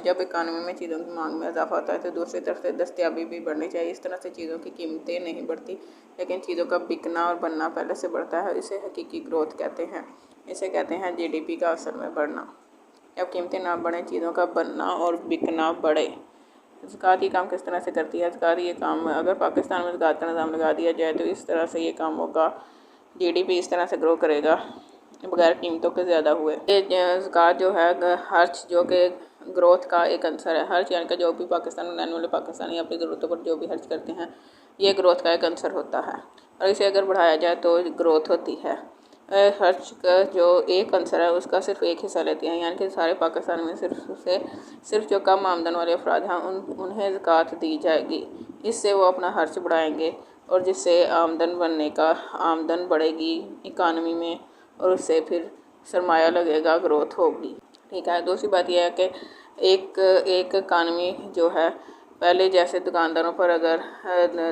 जब इकानमी में चीज़ों की मांग में इजाफा होता है तो दूसरी तरफ से दस्तयाबी भी बढ़नी चाहिए। इस तरह से चीज़ों की कीमतें नहीं बढ़ती, लेकिन चीज़ों का बिकना और बनना पहले से बढ़ता है। इसे हकीकी ग्रोथ कहते हैं। इसे कहते हैं GDP का असल में बढ़ना। जब कीमतें ना बढ़ें, चीज़ों का बनना और बिकना बढ़े। ज़कात ये काम किस तरह से करती है? ज़कात ये काम, अगर पाकिस्तान में ज़कात का निज़ाम लगा दिया जाए तो इस तरह से ये काम होगा। GDP इस तरह से ग्रो करेगा बगैर कीमतों के ज़्यादा हुए। ये ज़कात जो है खर्च जो कि ग्रोथ का एक अंसर है। खर्च यानी कि जो भी पाकिस्तान में रहने वाले पाकिस्तानी अपनी ज़रूरतों पर जो भी खर्च करते हैं, ये ग्रोथ का एक अंसर होता है और इसे अगर बढ़ाया जाए तो ग्रोथ होती है। खर्च का जो एक अंसर है उसका सिर्फ एक हिस्सा लेते हैं, यानी कि सारे पाकिस्तान में सिर्फ जो कम आमदन वाले अफराद हैं उन्हें ज़कात दी जाएगी। इससे वो अपना खर्च बढ़ाएंगे और जिससे आमदन बढ़ेगी इकानमी में और उससे फिर सरमाया लगेगा, ग्रोथ होगी। ठीक है। दूसरी बात यह है कि एक इकानमी जो है, पहले जैसे दुकानदारों पर अगर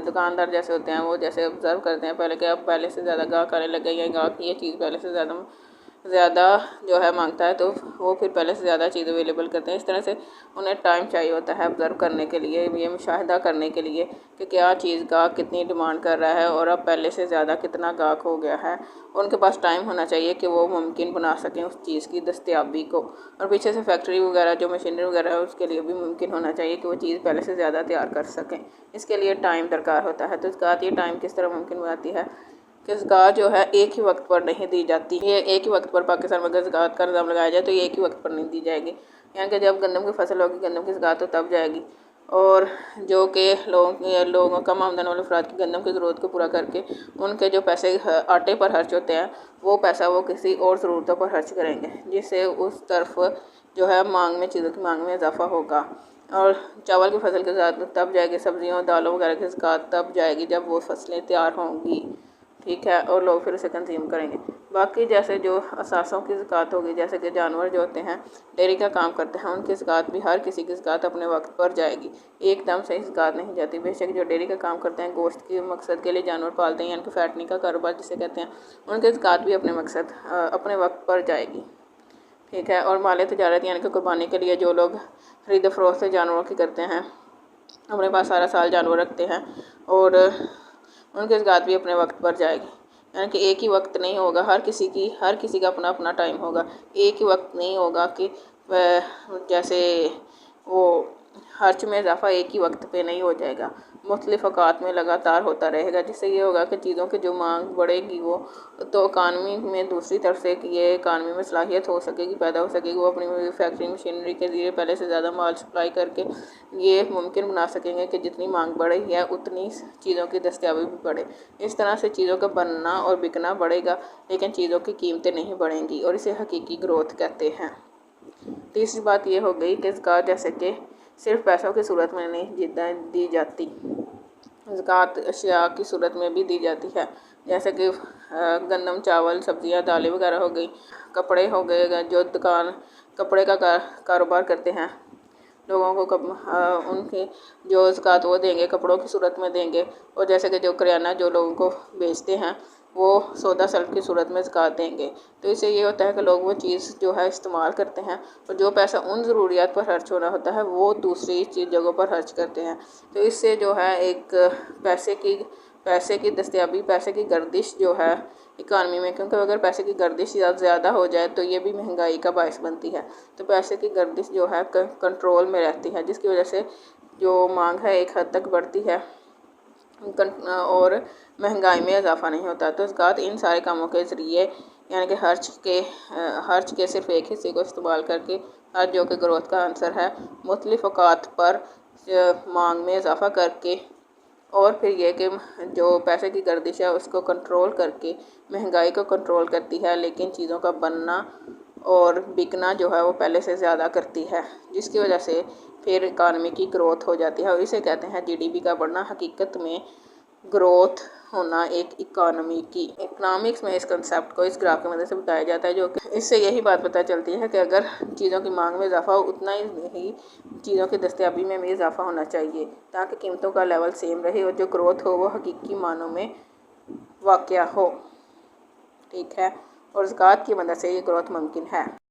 दुकानदार जैसे होते हैं वो जैसे ऑब्ज़र्व करते हैं पहले कि अब पहले से ज़्यादा गाहक आने लगे या गाहक ये चीज़ पहले से ज़्यादा जो है मांगता है तो वो फिर पहले से ज़्यादा चीज़ अवेलेबल करते हैं। इस तरह से उन्हें टाइम चाहिए होता है ऑब्ज़र्व करने के लिए, ये मुशाहिदा करने के लिए कि क्या चीज़ गाहक कितनी डिमांड कर रहा है और अब पहले से ज़्यादा कितना गाहक हो गया है। उनके पास टाइम होना चाहिए कि वो मुमकिन बना सकें उस चीज़ की दस्तयाबी को। और पीछे से फैक्ट्री वगैरह जो मशीनरी वगैरह है उसके लिए भी मुमकिन होना चाहिए कि वो चीज़ पहले से ज़्यादा तैयार कर सकें। इसके लिए टाइम दरकार होता है। तो ज़कात ये टाइम किस तरह मुमकिन बनाती है कि ज़कात जो है एक ही वक्त पर नहीं दी जाती। ये एक ही वक्त पर पाकिस्तान में अगर ज़कात का निज़ाम लगाया जाए तो ये एक ही वक्त पर नहीं दी जाएगी। यानी कि जब गंदम की फसल होगी, गंदम की ज़कात तो तब जाएगी और जो कि लोगों कम आमदन वाले अफराद की गंदम की ज़रूरत को पूरा करके उनके जो पैसे आटे पर खर्च होते हैं वो पैसा वो किसी और ज़रूरतों पर खर्च करेंगे, जिससे उस तरफ जो है चीज़ों की मांग में इजाफा होगा। और चावल की फसल की ज़कात तब जाएगी, सब्जियों दालों वगैरह की ज़कात तब जाएगी जब वो फसलें तैयार होंगी। ठीक है। और लोग फिर उसे कंज्यूम करेंगे। बाकी जैसे जो असासों की ज़कात होगी, जैसे कि जानवर जो होते हैं डेयरी का काम करते हैं, उनकी ज़कात भी हर किसी की ज़कात अपने वक्त पर जाएगी, एकदम से ज़कात नहीं जाती। बेशक जो डेयरी का काम करते हैं, गोश्त के मकसद के लिए जानवर पालते हैं, यानी कि फैटनिंग का कारोबार जिसे कहते हैं, उनकी ज़कात भी अपने वक्त पर जाएगी। ठीक है। और माल तजारत यानी कि कुर्बानी के लिए जो लोग खरीद फरोख्त जानवरों की करते हैं, अपने पास सारा साल जानवर रखते हैं और उनकी ज़कात भी अपने वक्त पर जाएगी। यानी कि एक ही वक्त नहीं होगा, हर किसी का अपना अपना टाइम होगा। एक ही वक्त नहीं होगा कि जैसे वो खर्च में इजाफा एक ही वक्त पे नहीं हो जाएगा, मुख्तलिफ औकात में लगातार होता रहेगा, जिससे ये होगा कि चीज़ों की जो मांग बढ़ेगी वो तो इकानमी में दूसरी तरफ से ये इकानमी में सलाहियत हो सकेगी, पैदा हो सकेगी। वो अपनी फैक्ट्री मशीनरी के ज़रिए पहले से ज़्यादा माल सप्लाई करके ये मुमकिन बना सकेंगे कि जितनी मांग बढ़ रही है उतनी चीज़ों की दस्तयाबी भी बढ़े। इस तरह से चीज़ों का बनना और बिकना बढ़ेगा, लेकिन चीज़ों की कीमतें नहीं बढ़ेंगी और इसे हकीकी ग्रोथ कहते हैं। तीसरी बात ये हो गई कि ज़कात जैसे कि सिर्फ पैसों की सूरत में नहीं दी जाती, ज़कात अशिया की सूरत में भी दी जाती है। जैसे कि गंदम, चावल, सब्जियां, दालें वगैरह हो गई, कपड़े हो गए। जो दुकान कपड़े का कारोबार करते हैं, लोगों को उनकी जो ज़कात वो देंगे, कपड़ों की सूरत में देंगे। और जैसे कि जो करियाना जो लोगों को बेचते हैं वो सौदा सल्फ की सूरत में ज़कात देंगे। तो इससे ये होता है कि लोग वो चीज़ जो है इस्तेमाल करते हैं और जो पैसा उन ज़रूरियात पर खर्च होना होता है वो दूसरी जगहों पर खर्च करते हैं। तो इससे जो है एक पैसे की दस्तयाबी, पैसे की गर्दिश जो है इकानमी में, क्योंकि अगर पैसे की गर्दिश ज़्यादा हो जाए तो ये भी महंगाई का बायस बनती है। तो पैसे की गर्दिश जो है कंट्रोल में रहती है, जिसकी वजह से जो मांग है एक हद तक बढ़ती है और महंगाई में इजाफा नहीं होता। तो ज़कात इन सारे कामों के ज़रिए यानी कि खर्च के सिर्फ एक हिस्से को इस्तेमाल करके खर्च जो कि ग्रोथ का आंसर है, मुख्तलिफ औकात पर मांग में इजाफा करके और फिर ये कि जो पैसे की गर्दिश है उसको कंट्रोल करके महंगाई को कंट्रोल करती है, लेकिन चीज़ों का बनना और बिकना जो है वो पहले से ज़्यादा करती है, जिसकी वजह से फिर इकानमी की ग्रोथ हो जाती है और इसे कहते हैं GDP का बढ़ना। हकीकत में ग्रोथ होना एक इकानमी की इकनॉमिक्स में इस कंसेप्ट को इस ग्राफ की मदद से बताया जाता है, जो कि इससे यही बात पता चलती है कि अगर चीज़ों की मांग में इजाफा हो उतना ही चीज़ों की दस्तयाबी में भी इजाफा होना चाहिए, ताकि कीमतों का लेवल सेम रहे और जो ग्रोथ हो वो हकीकी मानों में वाक़या हो। ठीक है। और ज़कात की मदद से ये ग्रोथ मुमकिन है।